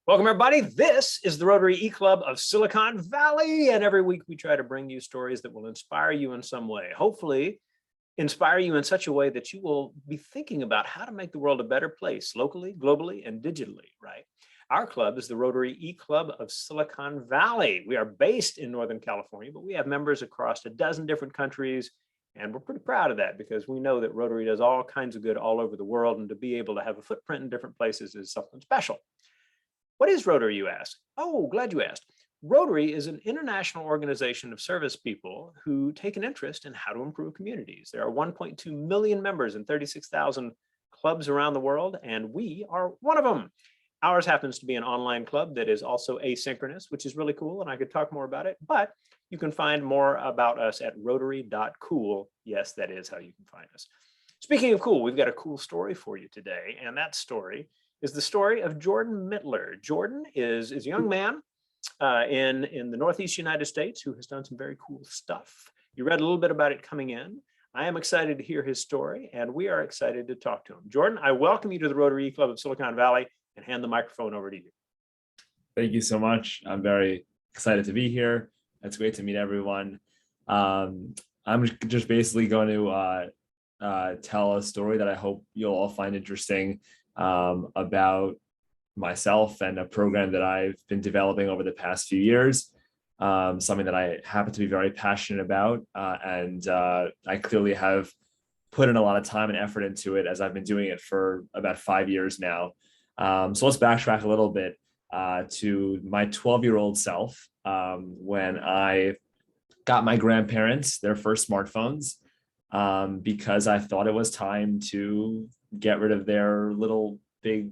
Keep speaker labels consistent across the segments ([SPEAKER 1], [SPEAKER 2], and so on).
[SPEAKER 1] Welcome, everybody. This is the Rotary E-Club of Silicon Valley, and every week we try to bring you stories that will inspire you in some way. Hopefully, inspire you in such a way that you will be thinking about how to make the world a better place, locally, globally, and digitally, right? Our club is the Rotary E-Club of Silicon Valley. We are based in Northern California, but we have members across a dozen different countries, and we're pretty proud of that because we know that Rotary does all kinds of good all over the world, and to be able to have a footprint in different places is something special. What is Rotary, you ask? Oh, glad you asked. Rotary is an international organization of service people who take an interest in how to improve communities. There are 1.2 million members in 36,000 clubs around the world, and we are one of them. Ours happens to be an online club that is also asynchronous, which is really cool, and I could talk more about it, but you can find more about us at rotary.cool. Yes, that is how you can find us. Speaking of cool, we've got a cool story for you today, and that story is the story of Jordan Mittler. Jordan is a young man in the Northeast United States who has done some very cool stuff. You read a little bit about it coming in. I am excited to hear his story, and we are excited to talk to him. Jordan, I welcome you to the Rotary Club of Silicon Valley and hand the microphone over to you.
[SPEAKER 2] Thank you so much. I'm very excited to be here. It's great to meet everyone. I'm just basically going to tell a story that I hope you'll all find interesting about myself and a program that I've been developing over the past few years, something that I happen to be very passionate about, and I clearly have put in a lot of time and effort into it as I've been doing it for about 5 years now. So let's backtrack a little bit to my 12-year-old self when I got my grandparents their first smartphones because I thought it was time to get rid of their little big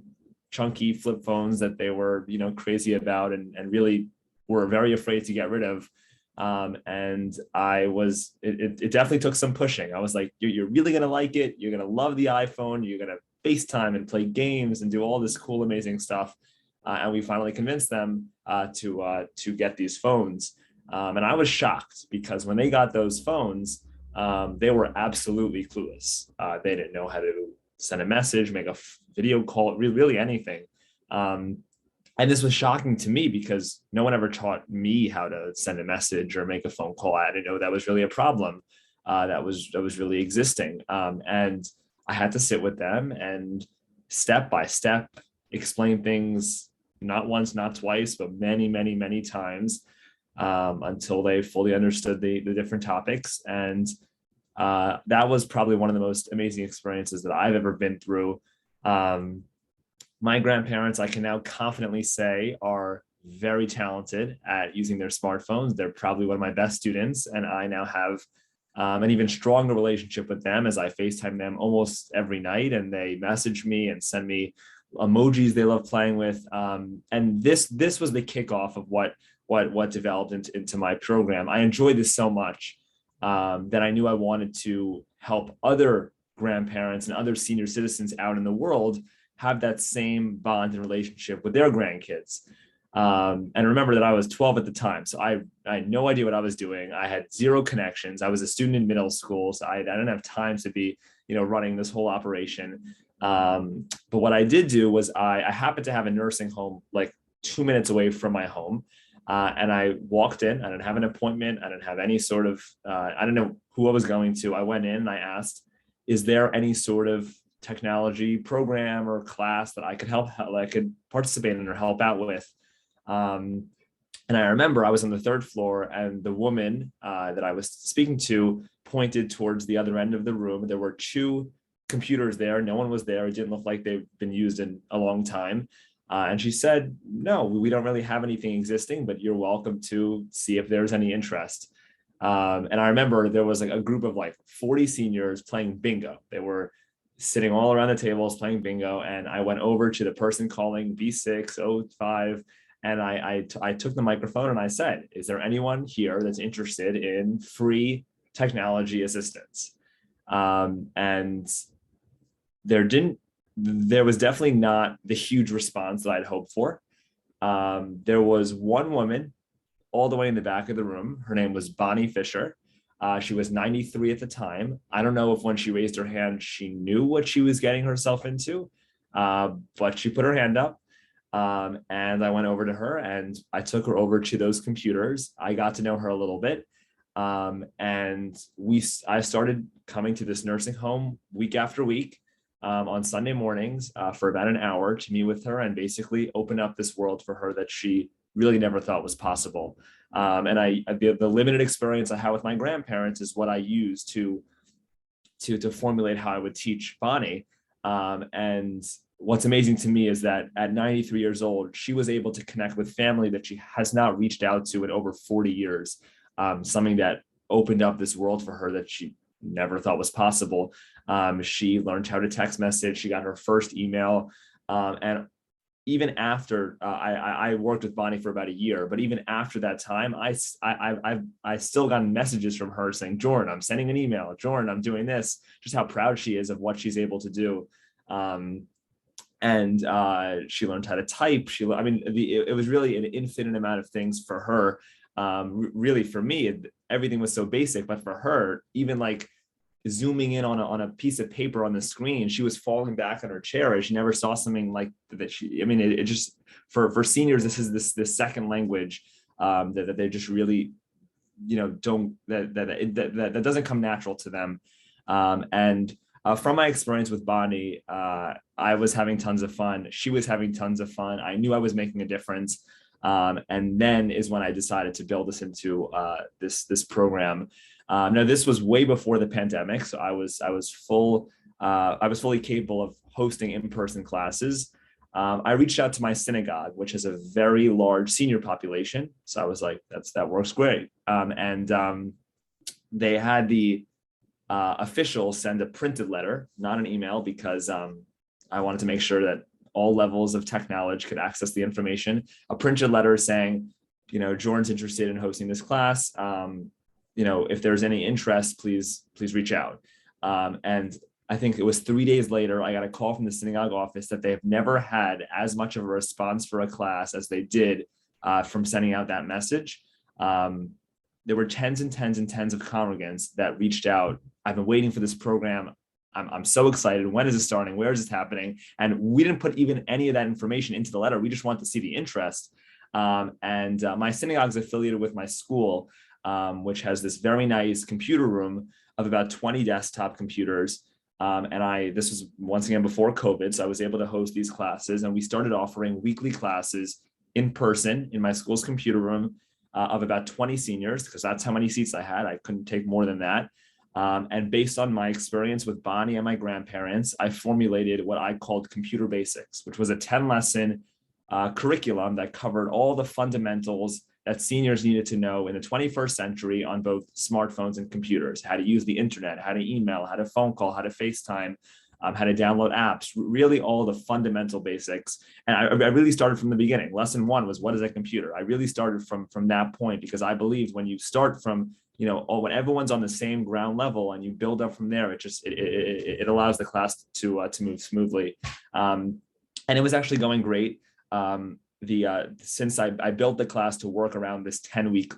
[SPEAKER 2] chunky flip phones that they were, crazy about and really were very afraid to get rid of. And it definitely took some pushing. I was like, you're really going to like it. You're going to love the iPhone. You're going to FaceTime and play games and do all this cool, amazing stuff. And we finally convinced them to get these phones. And I was shocked because when they got those phones, they were absolutely clueless. They didn't know how to send a message, make a video call, really anything. And this was shocking to me because no one ever taught me how to send a message or make a phone call. I didn't know that was really a problem that was really existing. And I had to sit with them and step by step explain things, not once, not twice, but many, many, many times until they fully understood the different topics. And that was probably one of the most amazing experiences that I've ever been through. My grandparents, I can now confidently say, are very talented at using their smartphones. They're probably one of my best students, and I now have an even stronger relationship with them as I FaceTime them almost every night, and they message me and send me emojis they love playing with. And this was the kickoff of what developed into my program. I enjoyed this so much that I knew I wanted to help other grandparents and other senior citizens out in the world have that same bond and relationship with their grandkids. And remember that I was 12 at the time, so I had no idea what I was doing. I had zero connections. I was a student in middle school, so I didn't have time to be, running this whole operation. But what I did do was I happened to have a nursing home like 2 minutes away from my home. And I walked in. I didn't have an appointment. I didn't have any sort of, I didn't know who I was going to. I went in and I asked, is there any sort of technology program or class that I could participate in or help out with? And I remember I was on the third floor, and the woman that I was speaking to pointed towards the other end of the room. There were 2 computers there. No one was there. It didn't look like they've been used in a long time. And she said, no, we don't really have anything existing, but you're welcome to see if there's any interest. And I remember there was like a group of like 40 seniors playing bingo. They were sitting all around the tables playing bingo. And I went over to the person calling B605, and I took the microphone and I said, is there anyone here that's interested in free technology assistance? And there was definitely not the huge response that I'd hoped for. There was one woman all the way in the back of the room. Her name was Bonnie Fisher. She was 93 at the time. I don't know if when she raised her hand, she knew what she was getting herself into, but she put her hand up. And I went over to her and I took her over to those computers. I got to know her a little bit. And I started coming to this nursing home week after week on Sunday mornings for about an hour to meet with her and basically open up this world for her that she really never thought was possible. And the limited experience I had with my grandparents is what I used to formulate how I would teach Bonnie. And what's amazing to me is that at 93 years old, she was able to connect with family that she has not reached out to in over 40 years. Something that opened up this world for her that she never thought was possible. She learned how to text message. She got her first email. And even after I worked with Bonnie for about a year, but even after that time, I still got messages from her saying, Jordan, I'm sending an email. Jordan, I'm doing this. Just how proud she is of what she's able to do. And she learned how to type. It was really an infinite amount of things for her. Really, for me, everything was so basic, but for her, even like zooming in on a piece of paper on the screen, she was falling back on her chair as she never saw something like that. It just for seniors, this is this second language that they just really, don't that doesn't come natural to them. And from my experience with Bonnie, I was having tons of fun. She was having tons of fun. I knew I was making a difference. And then is when I decided to build this into this program. Now this was way before the pandemic, so I was fully capable of hosting in-person classes. I reached out to my synagogue, which has a very large senior population, so I was like, that works great. They had the officials send a printed letter, not an email, because I wanted to make sure that all levels of tech knowledge could access the information. A printed letter saying, Jordan's interested in hosting this class. If there's any interest, please reach out. And I think it was 3 days later, I got a call from the synagogue office that they have never had as much of a response for a class as they did from sending out that message. There were tens and tens and tens of congregants that reached out. I've been waiting for this program. I'm so excited. When is it starting? Where is this happening? And we didn't put even any of that information into the letter. We just want to see the interest. My synagogue is affiliated with my school, which has this very nice computer room of about 20 desktop computers. This was once again before COVID, so I was able to host these classes, and we started offering weekly classes in person in my school's computer room of about 20 seniors, because that's how many seats I had. I couldn't take more than that. And based on my experience with Bonnie and my grandparents, I formulated what I called Computer Basics, which was a 10-lesson curriculum that covered all the fundamentals that seniors needed to know in the 21st century on both smartphones and computers: how to use the internet, how to email, how to phone call, how to FaceTime, how to download apps, really all the fundamental basics. And I really started from the beginning. Lesson one was, what is a computer? I really started from that point, because I believed when you start from, when everyone's on the same ground level and you build up from there, it allows the class to move smoothly. And it was actually going great. Since I built the class to work around this 10-week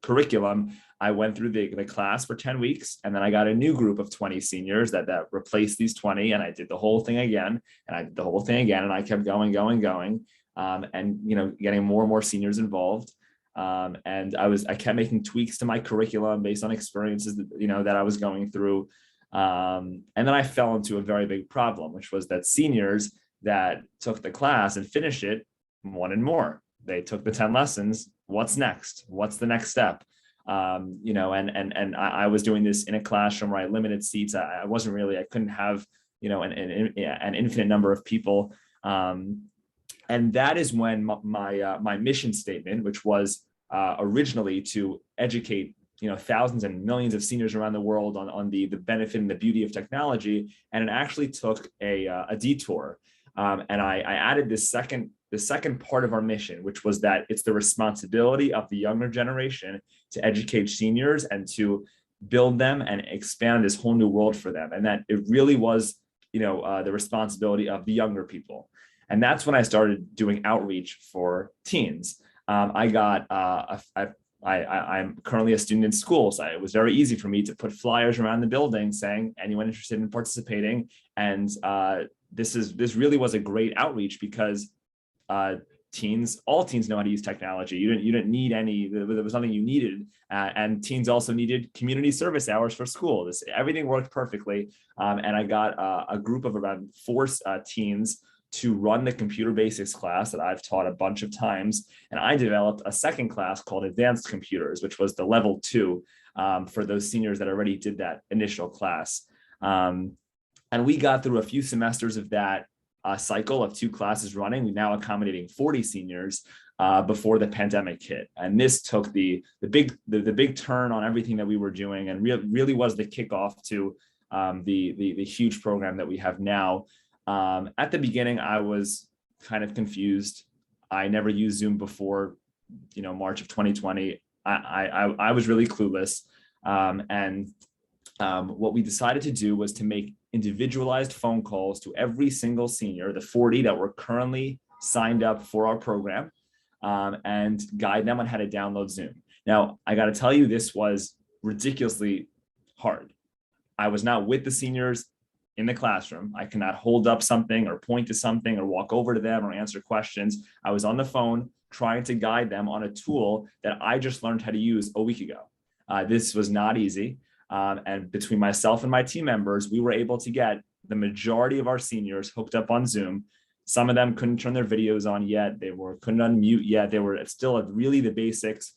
[SPEAKER 2] curriculum, I went through the class for 10 weeks, and then I got a new group of 20 seniors that replaced these 20, and I did the whole thing again, and I did the whole thing again, and I kept going, and getting more and more seniors involved. And I kept making tweaks to my curriculum based on experiences that I was going through. And then I fell into a very big problem, which was that seniors that took the class and finished it wanted more. They took the 10 lessons. What's next? What's the next step? And I was doing this in a classroom where I limited seats. I couldn't have, an infinite number of people. And that is when my mission statement, which was originally to educate thousands and millions of seniors around the world on the benefit and the beauty of technology, and it actually took a detour. And I added the second part of our mission, which was that it's the responsibility of the younger generation to educate seniors and to build them and expand this whole new world for them. And that it really was, the responsibility of the younger people. And that's when I started doing outreach for teens. I'm currently a student in school, so it was very easy for me to put flyers around the building saying, anyone interested in participating. And this really was a great outreach, because teens, all teens know how to use technology. You didn't need any, there was nothing you needed. And teens also needed community service hours for school. Everything worked perfectly. And I got a group of around 4 teens to run the computer basics class that I've taught a bunch of times. And I developed a second class called advanced computers, which was the level 2 for those seniors that already did that initial class. And we got through a few semesters of that cycle of 2 classes running. We're now accommodating 40 seniors before the pandemic hit. And this took the big turn on everything that we were doing, and really was the kickoff to the huge program that we have now. At the beginning, I was kind of confused. I never used Zoom before, March of 2020. I was really clueless. What we decided to do was to make individualized phone calls to every single senior, the 40 that were currently signed up for our program, and guide them on how to download Zoom. Now, I got to tell you, this was ridiculously hard. I was not with the seniors in the classroom. I cannot hold up something or point to something or walk over to them or answer questions. I was on the phone trying to guide them on a tool that I just learned how to use a week ago. This was not easy. And between myself and my team members, we were able to get the majority of our seniors hooked up on Zoom. Some of them couldn't turn their videos on yet. Couldn't unmute yet. They were still at really the basics.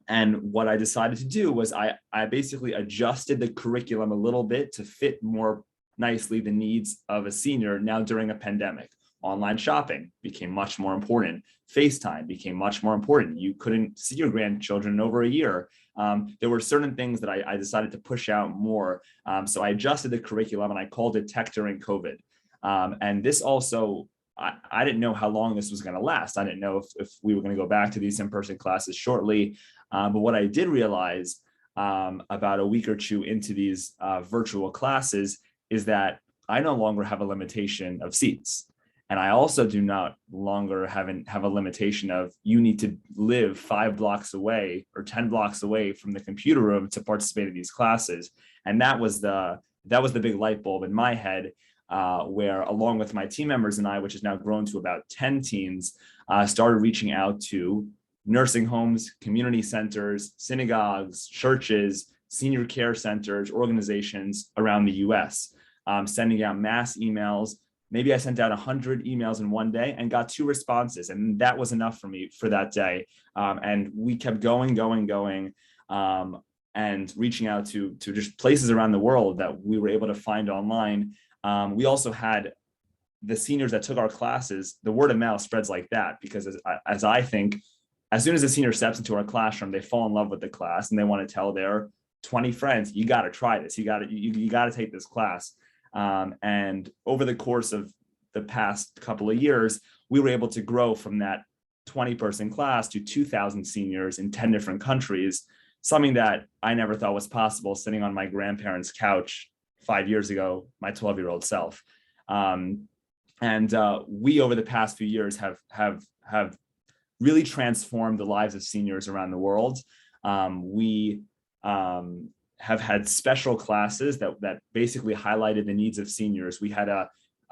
[SPEAKER 2] And what I decided to do was I basically adjusted the curriculum a little bit to fit more nicely the needs of a senior now during a pandemic. Online shopping became much more important. FaceTime became much more important. You couldn't see your grandchildren in over a year. There were certain things that I decided to push out more. So I adjusted the curriculum and I called it Tech During COVID. And this also, I didn't know how long this was going to last. I didn't know if we were going to go back to these in-person classes shortly. But what I did realize about a week or 2 into these virtual classes is that I no longer have a limitation of seats. And I also do not longer have a limitation of you need to live 5 blocks away or 10 blocks away from the computer room to participate in these classes. And that was the big light bulb in my head, where along with my team members and I, which has now grown to about 10 teens, started reaching out to nursing homes, community centers, synagogues, churches, senior care centers, organizations around the US, sending out mass emails. Maybe I sent out 100 emails in one day and got 2 responses. And that was enough for me for that day. And we kept going, and reaching out to just places around the world that we were able to find online. We also had the seniors that took our classes, the word of mouth spreads like that, because as I think, as soon as a senior steps into our classroom, they fall in love with the class and they want to tell their 20 friends, you got to try this. You got to take this class. And over the course of the past couple of years, we were able to grow from that 20-person class to 2,000 seniors in 10 different countries, something that I never thought was possible sitting on my grandparents' couch 5 years ago, my 12-year-old self. We, over the past few years, have really transformed the lives of seniors around the world. We have had special classes that basically highlighted the needs of seniors. We had a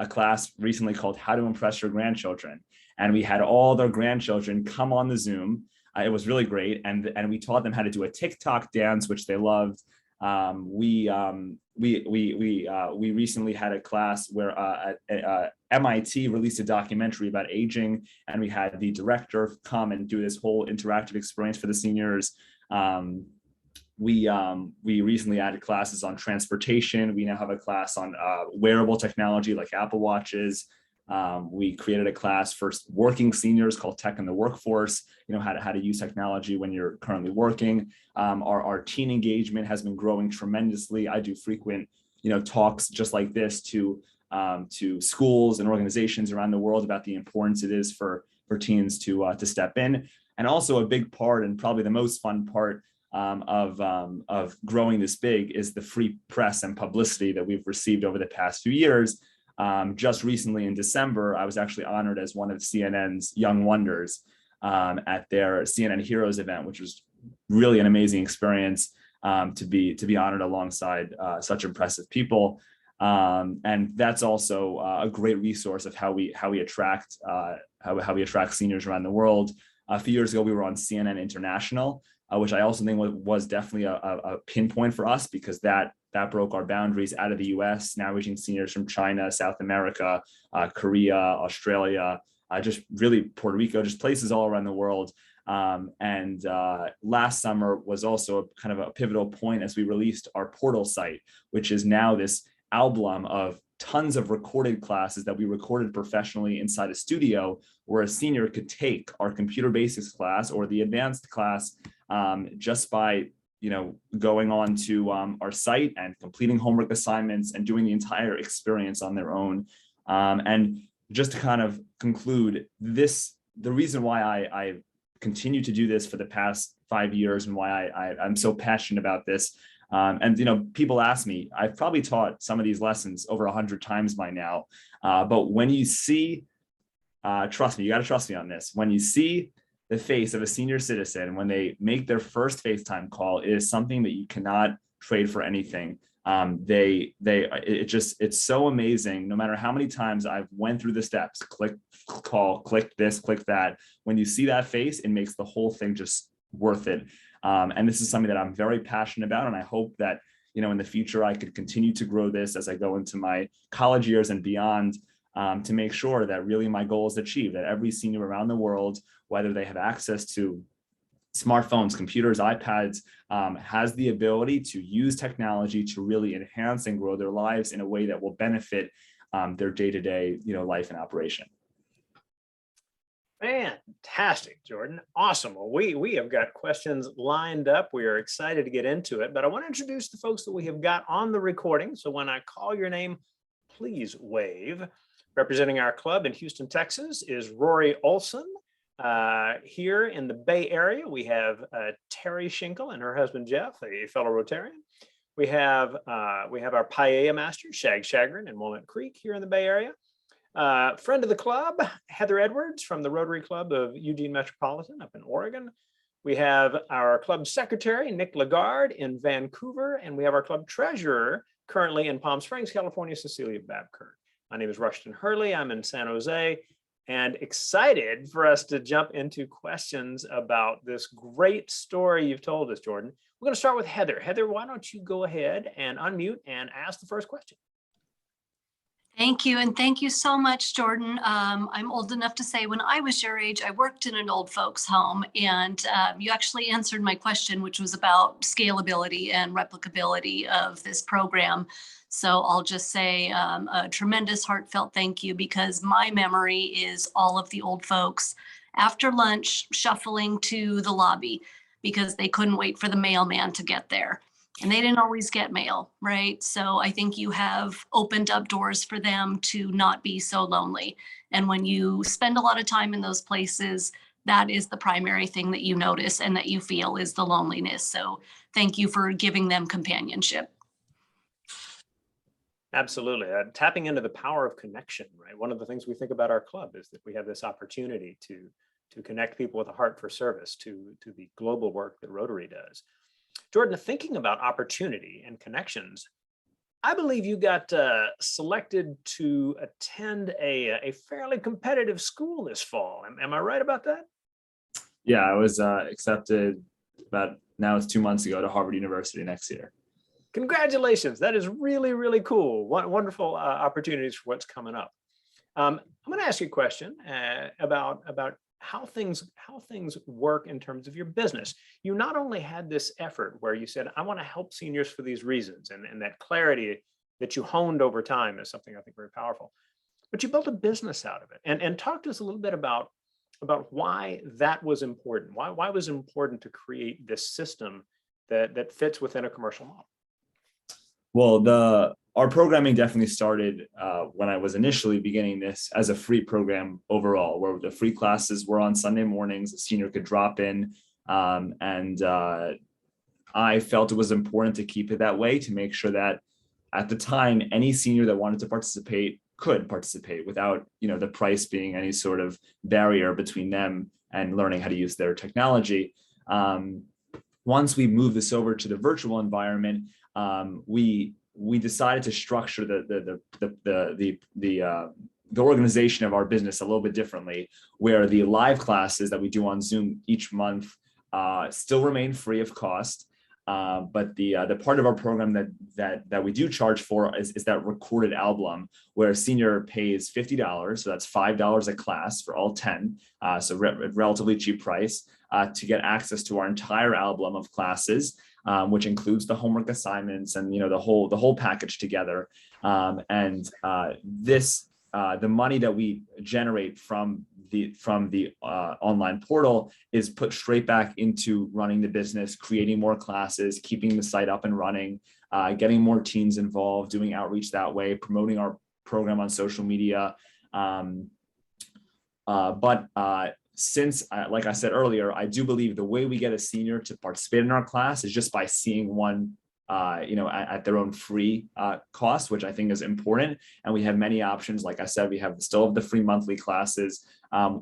[SPEAKER 2] class recently called How to Impress Your Grandchildren. And we had all their grandchildren come on the Zoom. It was really great. And we taught them how to do a TikTok dance, which they loved. We recently had a class where MIT released a documentary about aging, and we had the director come and do this whole interactive experience for the seniors. We recently added classes on transportation. We now have a class on wearable technology like Apple Watches. We created a class for working seniors called Tech in the Workforce, how to use technology when you're currently working. Our teen engagement has been growing tremendously. I do frequent, talks just like this to schools and organizations around the world about the importance it is for teens to step in. And also a big part, and probably the most fun part of growing this big, is the free press and publicity that we've received over the past few years. Just recently in December, I was actually honored as one of CNN's Young Wonders at their CNN Heroes event, which was really an amazing experience to be honored alongside such impressive people. And that's also a great resource of how we attract seniors around the world. A few years ago, we were on CNN International, which I also think was definitely a pinpoint for us, because that broke our boundaries out of the US, now reaching seniors from China, South America, Korea, Australia, just really Puerto Rico, just places all around the world. And last summer was also kind of a pivotal point as we released our portal site, which is now this album of tons of recorded classes that we recorded professionally inside a studio, where a senior could take our computer basics class or the advanced class just by going on to our site and completing homework assignments and doing the entire experience on their own. And just to kind of conclude this, the reason why I continue to do this for the past 5 years and why I'm so passionate about this. And people ask me, I've probably taught some of these lessons over 100 times by now. But when you see, trust me, you got to trust me on this. When you see the face of a senior citizen when they make their first FaceTime call, it is something that you cannot trade for anything. It's so amazing. No matter how many times I've went through the steps, click, call, click this, click that. When you see that face, it makes the whole thing just worth it. And this is something that I'm very passionate about. And I hope that, in the future, I could continue to grow this as I go into my college years and beyond, to make sure that really my goal is achieved, that every senior around the world, whether they have access to smartphones, computers, iPads, has the ability to use technology to really enhance and grow their lives in a way that will benefit their day-to-day, life and operation.
[SPEAKER 1] Fantastic, Jordan. Awesome. Well, we have got questions lined up. We are excited to get into it, but I want to introduce the folks that we have got on the recording. So when I call your name, please wave. Representing our club in Houston, Texas is Rory Olson. Here in the Bay Area, we have Terry Schinkel and her husband, Jeff, a fellow Rotarian. We have our paella master, Shag Shagrin in Walnut Creek here in the Bay Area. Friend of the club, Heather Edwards from the Rotary Club of Eugene Metropolitan up in Oregon. We have our club secretary, Nick Lagarde in Vancouver, and we have our club treasurer currently in Palm Springs, California, Cecilia Babkirk. My name is Rushton Hurley. I'm in San Jose, and excited for us to jump into questions about this great story you've told us, Jordan. We're going to start with Heather. Heather, why don't you go ahead and unmute and ask the first question?
[SPEAKER 3] Thank you. And thank you so much, Jordan. I'm old enough to say when I was your age, I worked in an old folks home, and you actually answered my question, which was about scalability and replicability of this program. So I'll just say a tremendous heartfelt thank you, because my memory is all of the old folks after lunch shuffling to the lobby because they couldn't wait for the mailman to get there. And they didn't always get mail, right? So I think you have opened up doors for them to not be so lonely. And when you spend a lot of time in those places, that is the primary thing that you notice and that you feel is the loneliness. So thank you for giving them companionship.
[SPEAKER 1] Absolutely. Tapping into the power of connection, right? One of the things we think about our club is that we have this opportunity to connect people with a heart for service to the global work that Rotary does. Jordan, thinking about opportunity and connections, I believe you got selected to attend a fairly competitive school this fall. Am I right about that?
[SPEAKER 2] Yeah, I was accepted now it's 2 months ago to Harvard University next year.
[SPEAKER 1] Congratulations. That is really, really cool. Wonderful opportunities for what's coming up. I'm going to ask you a question about how things work in terms of your business. You not only had this effort where you said, I want to help seniors for these reasons, and that clarity that you honed over time is something I think very powerful, but you built a business out of it. And talk to us a little bit about why that was important. Why was it important to create this system that fits within a commercial model?
[SPEAKER 2] Well, our programming definitely started when I was initially beginning this as a free program overall, where the free classes were on Sunday mornings. A senior could drop in, and I felt it was important to keep it that way, to make sure that at the time, any senior that wanted to participate could participate without, the price being any sort of barrier between them and learning how to use their technology. Once we moved this over to the virtual environment, we we decided to structure the organization of our business a little bit differently, where the live classes that we do on Zoom each month still remain free of cost. But the part of our program that we do charge for is that recorded album, where a senior pays $50, so that's $5 a class for all 10, so relatively cheap price, to get access to our entire album of classes, which includes the homework assignments and the whole package together. The money that we generate from the online portal is put straight back into running the business, creating more classes, keeping the site up and running, getting more teens involved, doing outreach that way, promoting our program on social media. Since, like I said earlier, I do believe the way we get a senior to participate in our class is just by seeing one at their own free cost, which I think is important. And we have many options. Like I said, we still have the free monthly classes.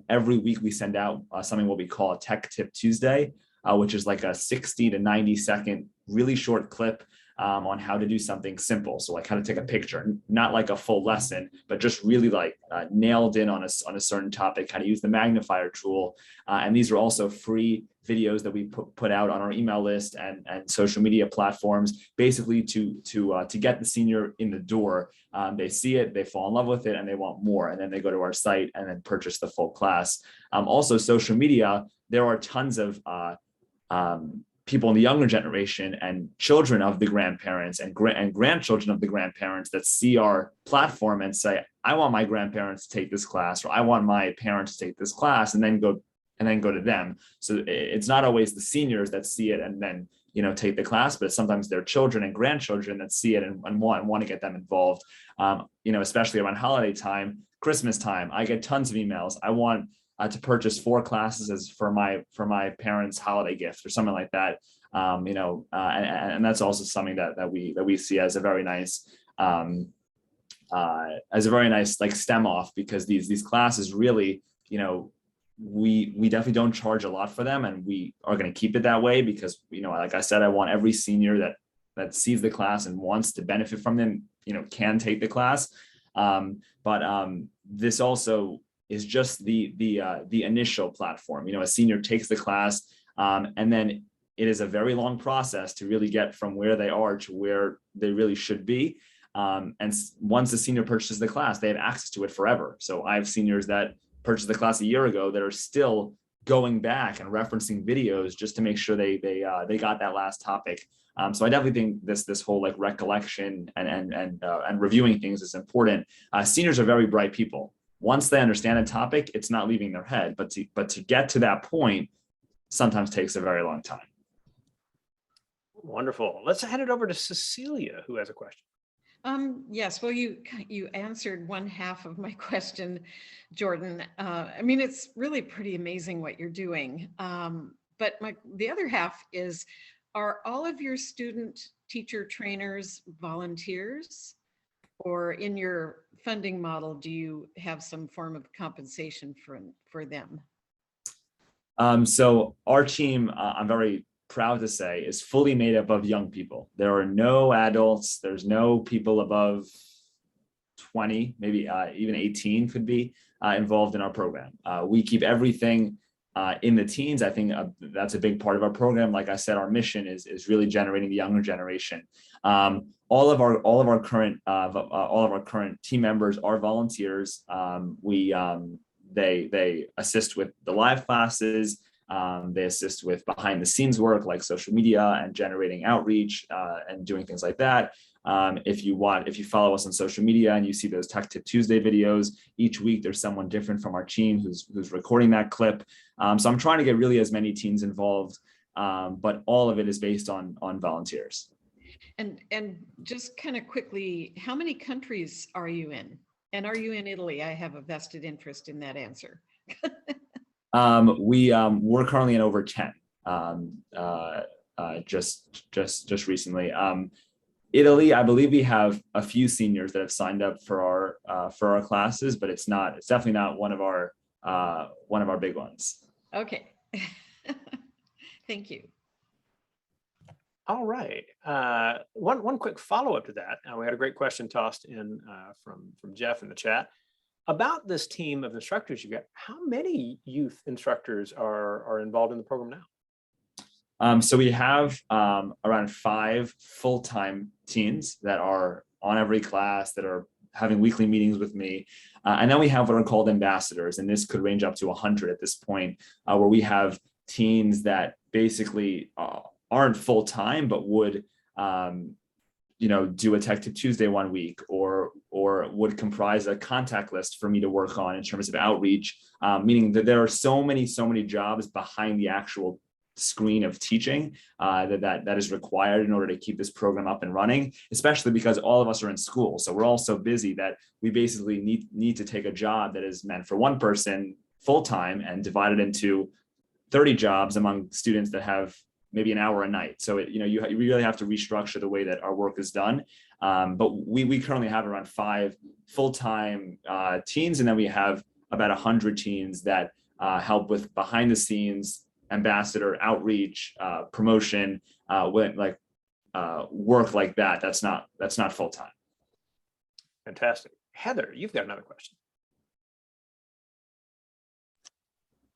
[SPEAKER 2] Every week we send out something what we call a Tech Tip Tuesday, which is like a 60 to 90 second, really short clip on how to do something simple. So like how to take a picture, not like a full lesson, but just really like nailed in on a certain topic, how to use the magnifier tool. And these are also free videos that we put out on our email list and social media platforms, basically to get the senior in the door. They see it, they fall in love with it, and they want more. And then they go to our site and then purchase the full class. Also, social media, there are tons of people in the younger generation and children of the grandparents and grandchildren of the grandparents that see our platform and say, I want my grandparents to take this class, or I want my parents to take this class, and then go to them. So it's not always the seniors that see it and then take the class, but sometimes their children and grandchildren that see it and want to get them involved. Especially around holiday time, Christmas time, I get tons of emails. I want to purchase 4 classes as for my parents' holiday gift or something like that. And that's also something that we see as a very nice like stem off, because these classes really, we definitely don't charge a lot for them, and we are going to keep it that way because, like I said, I want every senior that sees the class and wants to benefit from them, can take the class. But this also is just the initial platform. A senior takes the class, and then it is a very long process to really get from where they are to where they really should be. And once the senior purchases the class, they have access to it forever. So I have seniors that purchased the class a year ago that are still going back and referencing videos just to make sure they got that last topic. So I definitely think this whole like recollection and reviewing things is important. Seniors are very bright people. Once they understand a topic, it's not leaving their head, but to get to that point sometimes takes a very long time.
[SPEAKER 1] Wonderful. Let's hand it over to Cecilia, who has a question.
[SPEAKER 4] Yes, well, you answered one half of my question, Jordan. It's really pretty amazing what you're doing. But the other half is, are all of your student teacher trainers volunteers? Or in your funding model, do you have some form of compensation for them?
[SPEAKER 2] So our team, I'm very proud to say, is fully made up of young people. There are no adults. There's no people above 20, maybe even 18 could be involved in our program. We keep everything in the teens. I think that's a big part of our program. Like I said, our mission is really generating the younger generation. All of our current team members are volunteers. They assist with the live classes. They assist with behind the scenes work like social media and generating outreach and doing things like that. If you follow us on social media and you see those Tech Tip Tuesday videos, each week there's someone different from our team who's recording that clip. So I'm trying to get really as many teens involved, but all of it is based on volunteers.
[SPEAKER 4] And just kind of quickly, how many countries are you in? And are you in Italy? I have a vested interest in that answer.
[SPEAKER 2] We're currently in over 10, just recently. Italy, I believe we have a few seniors that have signed up for our classes, but it's definitely not one of our big ones.
[SPEAKER 4] Okay. Thank you.
[SPEAKER 1] All right. One quick follow-up to that. We had a great question tossed in from Jeff in the chat about this team of instructors you got. How many youth instructors are involved in the program now?
[SPEAKER 2] So we have around 5 full-time teens that are on every class, that are having weekly meetings with me. And then we have what are called ambassadors, and this could range up to 100 at this point, where we have teens that basically aren't full-time, but would do a Tech Tip Tuesday one week, or would comprise a contact list for me to work on in terms of outreach, meaning that there are so many jobs behind the actual screen of teaching that is required in order to keep this program up and running, especially because all of us are in school. So we're all so busy that we basically need to take a job that is meant for one person full-time and divide it into 30 jobs among students that have maybe an hour a night. So you really have to restructure the way that our work is done. But we currently have around 5 full-time teens, and then we have about 100 teens that help with behind the scenes ambassador outreach, promotion, work like that. That's not full-time.
[SPEAKER 1] Fantastic. Heather, you've got another question.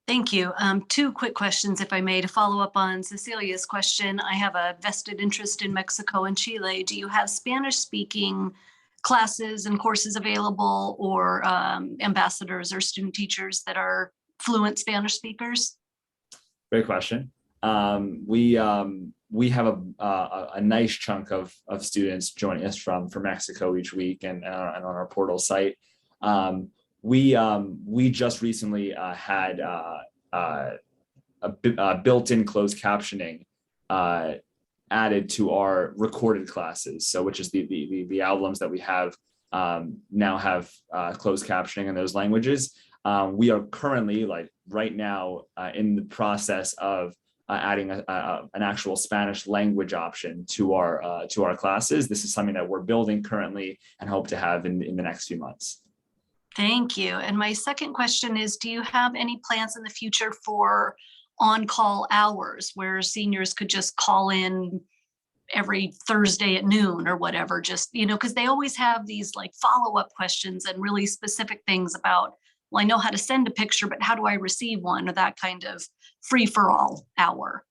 [SPEAKER 3] Thank you. 2 quick questions, if I may, to follow up on Cecilia's question. I have a vested interest in Mexico and Chile. Do you have Spanish-speaking classes and courses available, or ambassadors or student teachers that are fluent Spanish speakers?
[SPEAKER 2] Great question. We have a nice chunk of students joining us from Mexico each week, and on our portal site. We just recently had a built-in closed captioning added to our recorded classes. So, which is the albums that we have now have closed captioning in those languages. We are currently, right now, in the process of adding an actual Spanish language option to our classes. This is something that we're building currently and hope to have in the next few months.
[SPEAKER 3] Thank you. And my second question is, do you have any plans in the future for on-call hours where seniors could just call in every Thursday at noon or whatever, just, because they always have these follow-up questions and really specific things about, well, I know how to send a picture, but how do I receive one, or that kind of free-for-all hour?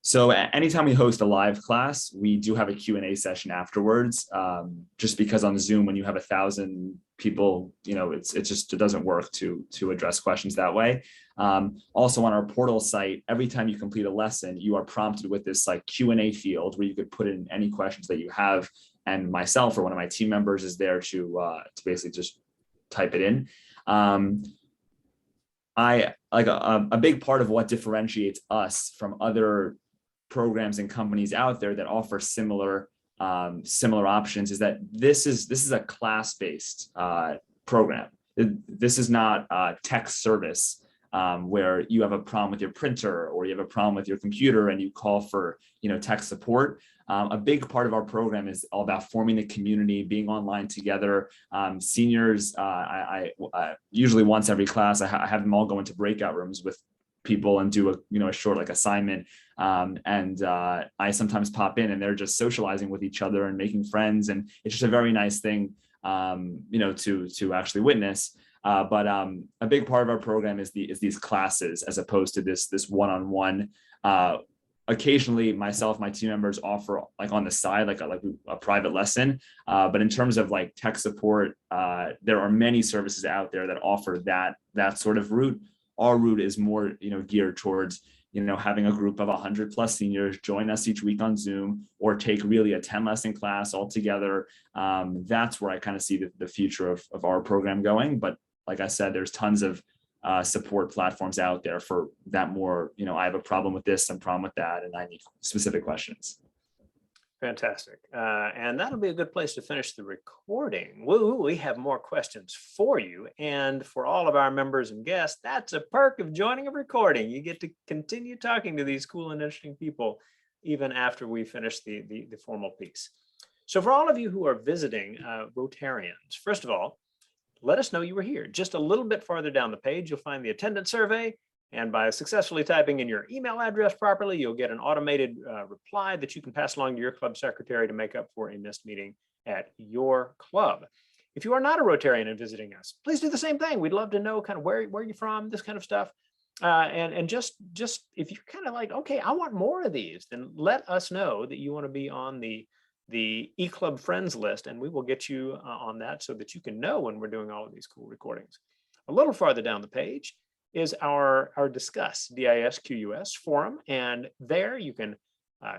[SPEAKER 2] So anytime we host a live class, we do have a Q&A session afterwards, just because on Zoom, when you have 1,000 people, it doesn't work to address questions that way. Also on our portal site, every time you complete a lesson, you are prompted with this Q&A field where you could put in any questions that you have, and myself or one of my team members is there to basically just type it in. A big part of what differentiates us from other programs and companies out there that offer similar options is that this is a class-based program. This is not a tech service where you have a problem with your printer or you have a problem with your computer and you call for tech support. A big part of our program is all about forming the community, being online together. Seniors, I usually once every class, I have them all go into breakout rooms with people and do a short assignment. I sometimes pop in and they're just socializing with each other and making friends. And it's just a very nice thing, to actually witness. But a big part of our program is these classes, as opposed to this one-on-one. Occasionally, myself, my team members offer on the side, a private lesson. But in terms of tech support, there are many services out there that offer that sort of route. Our route is more, geared towards, having a group of 100+ seniors join us each week on Zoom, or take really a 10-lesson class all together. That's where I kind of see the future of our program going. But like I said, there's tons of support platforms out there for that more, I have a problem with this and problem with that, and I need specific questions.
[SPEAKER 1] Fantastic. And that'll be a good place to finish the recording. We have more questions for you. And for all of our members and guests, that's a perk of joining a recording. You get to continue talking to these cool and interesting people, even after we finish the formal piece. So for all of you who are visiting Rotarians, first of all, let us know you were here. Just a little bit farther down the page, you'll find the attendance survey. And by successfully typing in your email address properly, you'll get an automated reply that you can pass along to your club secretary to make up for a missed meeting at your club. If you are not a Rotarian and visiting us, please do the same thing. We'd love to know kind of where you're from, this kind of stuff. And just if you're kind of like, okay, I want more of these, then let us know that you want to be on the eClub friends list, and we will get you on that so that you can know when we're doing all of these cool recordings. A little farther down the page is our Discuss DISQUS forum, and there you can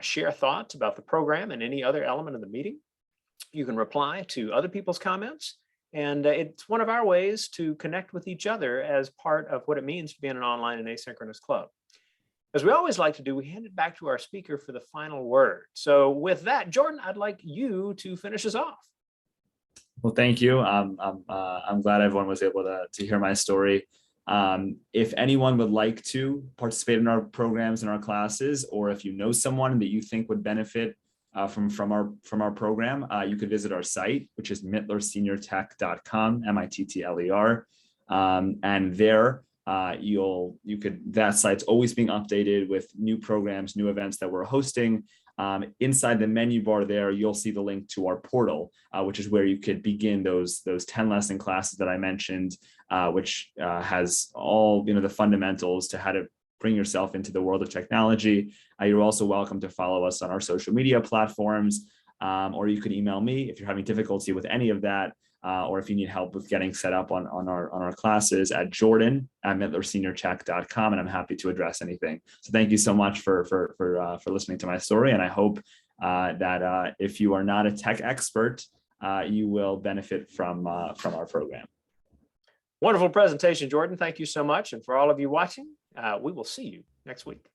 [SPEAKER 1] share thoughts about the program and any other element of the meeting. You can reply to other people's comments, and it's one of our ways to connect with each other as part of what it means to be in an online and asynchronous club. As we always like to do, we hand it back to our speaker for the final word. So with that, Jordan, I'd like you to finish us off.
[SPEAKER 2] Well, thank you. I'm glad everyone was able to hear my story. If anyone would like to participate in our programs and our classes, or if you know someone that you think would benefit from our program, you could visit our site, which is mittlerseniortech.com, MITTLER, and there that site's always being updated with new programs, new events that we're hosting. Inside the menu bar there, you'll see the link to our portal, which is where you could begin those 10 lesson classes that I mentioned, which has all the fundamentals to how to bring yourself into the world of technology. You're also welcome to follow us on our social media platforms, or you can email me if you're having difficulty with any of that, or if you need help with getting set up on our classes at jordan@mittlerseniortech.com, and I'm happy to address anything. So thank you so much for listening to my story, and I hope that if you are not a tech expert, you will benefit from our program.
[SPEAKER 1] Wonderful presentation, Jordan. Thank you so much. And for all of you watching, we will see you next week.